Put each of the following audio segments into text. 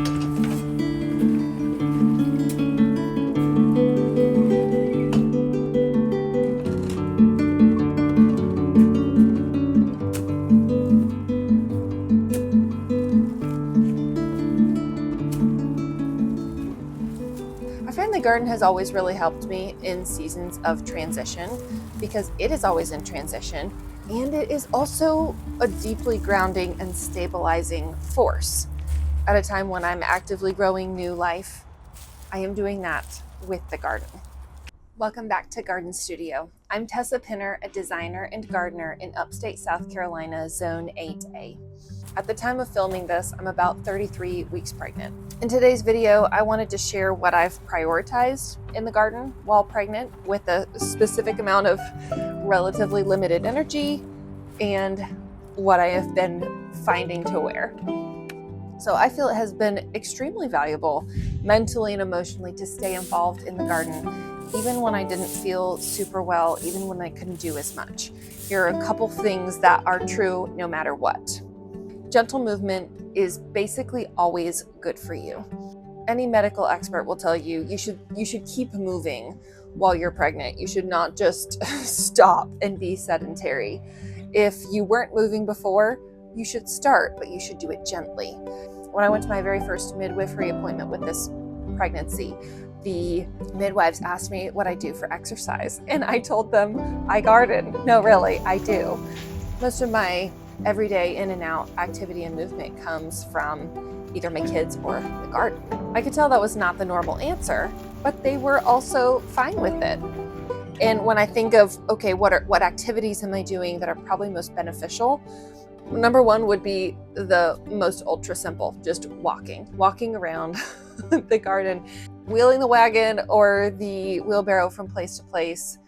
I find the garden has always really helped me in seasons of transition because it is always in transition, and it is also a deeply grounding and stabilizing force. At a time when I'm actively growing new life, I am doing that with the garden. Welcome back to Garden Studio. I'm Tessa Pinner, a designer and gardener in upstate South Carolina, Zone 8A. At the time of filming this, I'm about 33 weeks pregnant. In today's video, I wanted to share what I've prioritized in the garden while pregnant with a specific amount of relatively limited energy and what I have been finding to wear. So I feel it has been extremely valuable mentally and emotionally to stay involved in the garden, even when I didn't feel super well, even when I couldn't do as much. Here are a couple things that are true no matter what. Gentle movement is basically always good for you. Any medical expert will tell you you should keep moving while you're pregnant. You should not just stop and be sedentary. If you weren't moving before, you should start, but you should do it gently. When I went to my very first midwifery appointment with this pregnancy, the midwives asked me what I do for exercise, and I told them I garden. No, really, I do. Most of my everyday in and out activity and movement comes from either my kids or the garden. I could tell that was not the normal answer, but they were also fine with it. And when I think of, okay, what activities am I doing that are probably most beneficial? Number one would be the most ultra simple, just walking around the garden, wheeling the wagon or the wheelbarrow from place to place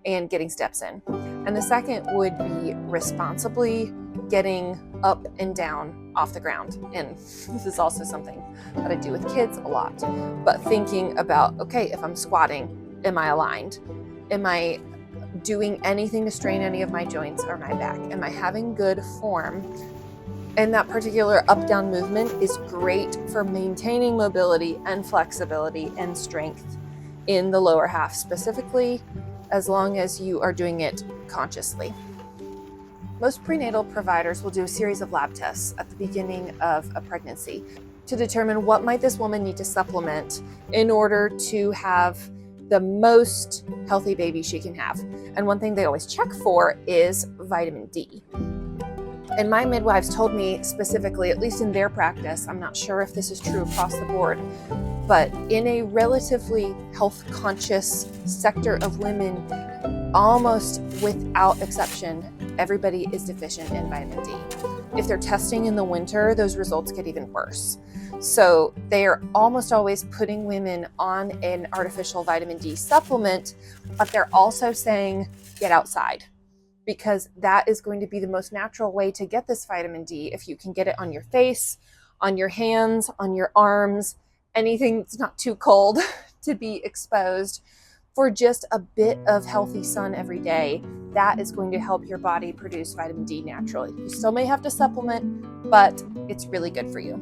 and getting steps in. And the second would be responsibly getting up and down off the ground. And this is also something that I do with kids a lot, but thinking about, okay, if I'm squatting, am I aligned? Am I doing anything to strain any of my joints or my back? Am I having good form? And that particular up-down movement is great for maintaining mobility and flexibility and strength in the lower half specifically, as long as you are doing it consciously. Most prenatal providers will do a series of lab tests at the beginning of a pregnancy to determine what might this woman need to supplement in order to have the most healthy baby she can have. And one thing they always check for is vitamin D. And my midwives told me specifically, at least in their practice, I'm not sure if this is true across the board, but in a relatively health conscious sector of women, almost without exception, everybody is deficient in vitamin D. If they're testing in the winter, those results get even worse. So they are almost always putting women on an artificial vitamin D supplement, but they're also saying, get outside, because that is going to be the most natural way to get this vitamin D. If you can get it on your face, on your hands, on your arms, anything that's not too cold to be exposed for just a bit of healthy sun every day, that is going to help your body produce vitamin D naturally. You still may have to supplement, but it's really good for you.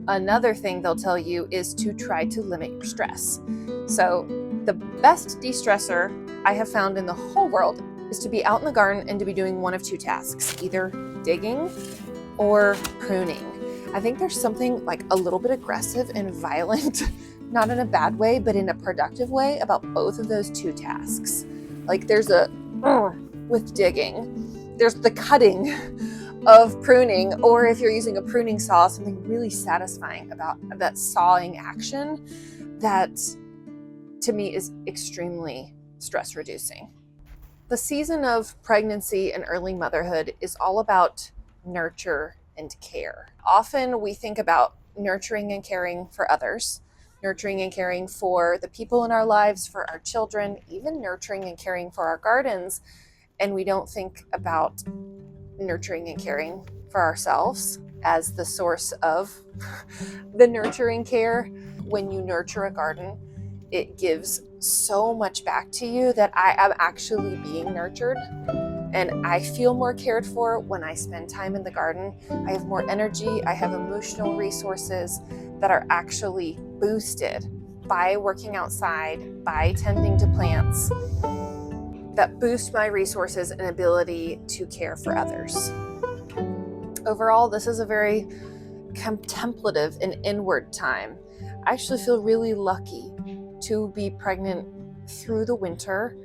Another thing they'll tell you is to try to limit your stress. So the best de-stressor I have found in the whole world is to be out in the garden and to be doing one of two tasks, either digging or pruning. I think there's something like a little bit aggressive and violent, not in a bad way, but in a productive way about both of those two tasks. Like there's with digging, there's the cutting of pruning, or if you're using a pruning saw, something really satisfying about that sawing action that to me is extremely stress reducing. The season of pregnancy and early motherhood is all about nurture and care. Often we think about nurturing and caring for others, nurturing and caring for the people in our lives, for our children, even nurturing and caring for our gardens. And we don't think about nurturing and caring for ourselves as the source of the nurturing care. When you nurture a garden, it gives so much back to you that I am actually being nurtured. And I feel more cared for when I spend time in the garden. I have more energy, I have emotional resources that are actually boosted by working outside, by tending to plants, that boost my resources and ability to care for others. Overall, this is a very contemplative and inward time. I actually feel really lucky to be pregnant through the winter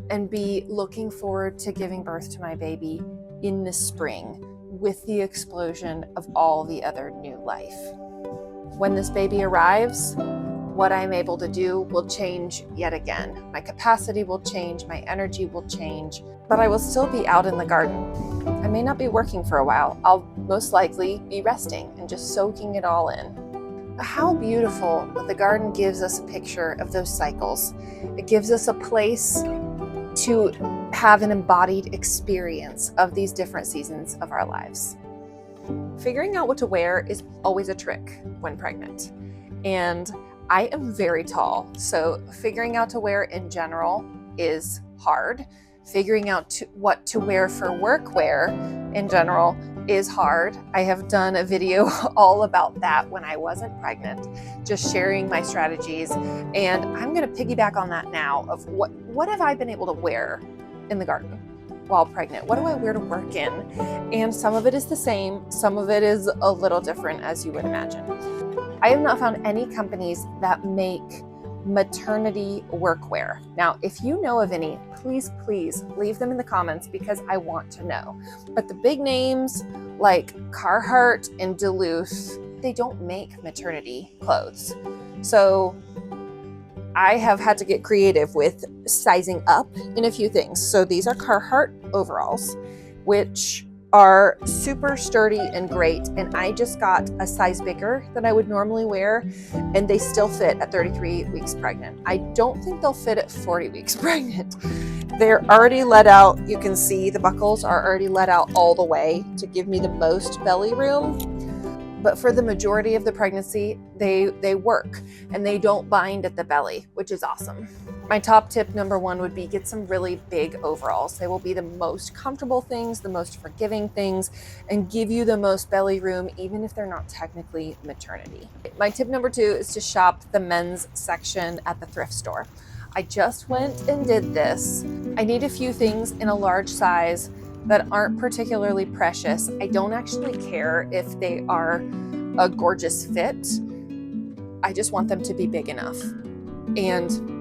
and be looking forward to giving birth to my baby in the spring with the explosion of all the other new life. When this baby arrives, what I'm able to do will change yet again. My capacity will change, my energy will change, but I will still be out in the garden. I may not be working for a while. I'll most likely be resting and just soaking it all in. How beautiful that the garden gives us a picture of those cycles. It gives us a place to have an embodied experience of these different seasons of our lives. Figuring out what to wear is always a trick when pregnant. And I am very tall, so figuring out to wear in general is hard. Figuring out what to wear for workwear in general is hard. I have done a video all about that when I wasn't pregnant, just sharing my strategies. And I'm going to piggyback on that now of what have I been able to wear in the garden while pregnant? What do I wear to work in? And some of it is the same, some of it is a little different, as you would imagine. I have not found any companies that make maternity workwear. Now, if you know of any, please leave them in the comments because I want to know. But the big names like Carhartt and Duluth, they don't make maternity clothes. So I have had to get creative with sizing up in a few things. So these are Carhartt overalls, which are super sturdy and great, and I just got a size bigger than I would normally wear, and they still fit at 33 weeks pregnant. I don't think they'll fit at 40 weeks pregnant. They're already let out. You can see the buckles are already let out all the way to give me the most belly room. But for the majority of the pregnancy, they work and they don't bind at the belly, which is awesome. My top tip number one would be get some really big overalls. They will be the most comfortable things, the most forgiving things, and give you the most belly room, even if they're not technically maternity. My tip number two is to shop the men's section at the thrift store. I just went and did this. I need a few things in a large size that aren't particularly precious. I don't actually care if they are a gorgeous fit. I just want them to be big enough. And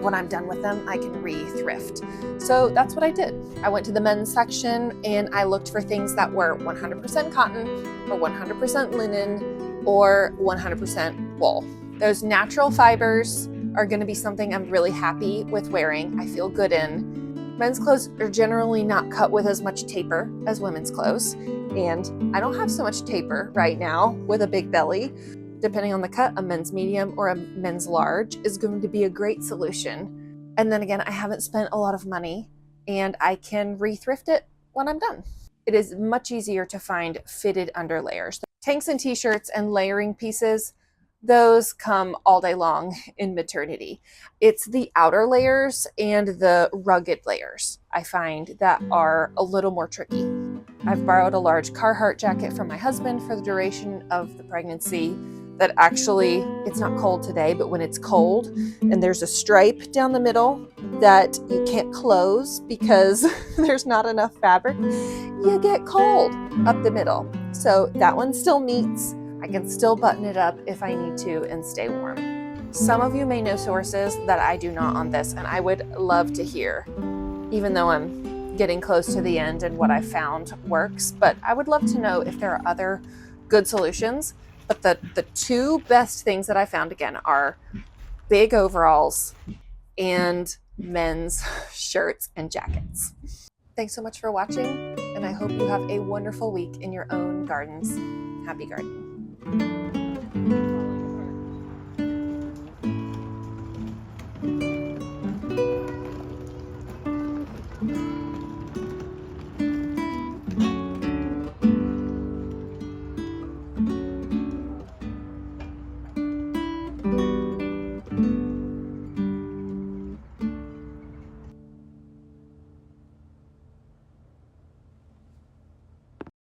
when I'm done with them, I can re-thrift. So that's what I did. I went to the men's section and I looked for things that were 100% cotton or 100% linen or 100% wool. Those natural fibers are going to be something I'm really happy with wearing. I feel good in. Men's clothes are generally not cut with as much taper as women's clothes, and I don't have so much taper right now with a big belly. Depending on the cut, a men's medium or a men's large is going to be a great solution. And then again, I haven't spent a lot of money and I can re-thrift it when I'm done. It is much easier to find fitted underlayers. Tanks and t-shirts and layering pieces, those come all day long in maternity. It's the outer layers and the rugged layers I find that are a little more tricky. I've borrowed a large Carhartt jacket from my husband for the duration of the pregnancy that actually, it's not cold today, but when it's cold and there's a stripe down the middle that you can't close because there's not enough fabric, you get cold up the middle. So that one still meets. I can still button it up if I need to and stay warm. Some of you may know sources that I do not on this, and I would love to hear, even though I'm getting close to the end and what I found works, but I would love to know if there are other good solutions. But the two best things that I found, again, are big overalls and men's shirts and jackets. Thanks so much for watching, and I hope you have a wonderful week in your own gardens. Happy gardening.